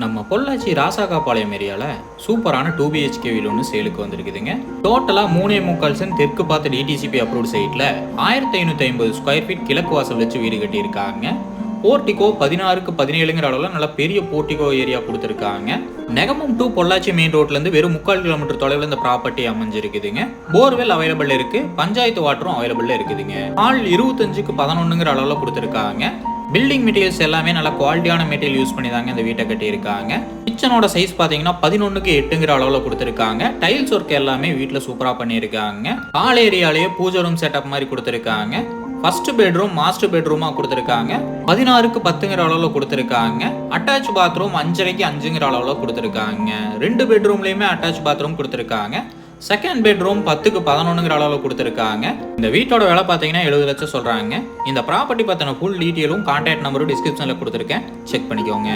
நம்ம பொள்ளாச்சி ராசாக்காபாளையம் ஏரியாவில் சூப்பரான 2BHK வீடு ஒன்று சேலுக்கு வந்திருக்குதுங்க. டோட்டலாக 3.25 சென்ட் தெற்கு பார்த்து டிடிசிபி அப்ரூவ்ட் சைட்டில் 1550 ஸ்கொயர் ஃபீட் கிழக்கு வாசல் வச்சு வீடு கட்டியிருக்காங்க. போர்ட்டிகோ 16க்கு 17ங்கிற அளவில் நல்ல பெரிய போர்ட்டிகோ ஏரியா கொடுத்துருக்காங்க. நெகமம் டு பொள்ளாச்சி மெயின் ரோட்லேருந்து வெறும் 3/4 கிலோமீட்டர் தொலைவில் இந்த ப்ராப்பர்ட்டி அமைஞ்சிருக்குதுங்க. போர்வெல் அவைலபிள் இருக்கு, பஞ்சாயத்து வாட்டரும் அவைலபிள் இருக்குதுங்க. ஹால் 25க்கு 11ங்கிற அளவில் கொடுத்துருக்காங்க. பில்டிங் மெட்டீரியல்ஸ் எல்லாமே நல்ல குவாலிட்டியான மெட்டீரியல் யூஸ் பண்ணி தாங்க இந்த வீட்டை கட்டியிருக்காங்க. கிச்சனோட சைஸ் பார்த்தீங்கன்னா 11க்கு 8ங்கிற அளவில் கொடுத்துருக்காங்க. டைல்ஸ் ஒர்க் எல்லாமே வீட்டில் சூப்பராக பண்ணியிருக்காங்க. ஹால் ஏரியாலேயே பூஜை ரூம் செட்டப் மாதிரி கொடுத்துருக்காங்க. ஃபர்ஸ்ட் பெட்ரூம் மாஸ்டர் பெட்ரூமா கொடுத்துருக்காங்க. 16க்கு 10ங்கிற அளவில் கொடுத்துருக்காங்க. அட்டாச் பாத்ரூம் 5.5க்கு 5ங்கிற அளவில் கொடுத்துருக்காங்க. 2 பெட்ரூம்லையுமே அட்டாச் பாத்ரூம் கொடுத்துருக்காங்க. செகண்ட் பெட்ரூம் 10க்கு 11ங்கிற அளவில் கொடுத்துருக்காங்க. இந்த வீட்டோட விலை பார்த்தீங்கன்னா 70 லட்சம் சொல்கிறாங்க. இந்த ப்ராப்பர்ட்டி பற்றின ஃபுல் டீட்டெயிலும் கான்டாக்ட் நம்பரும் டிஸ்கிரிப்ஷனில் கொடுத்துருக்கேன், செக் பண்ணிக்கோங்க.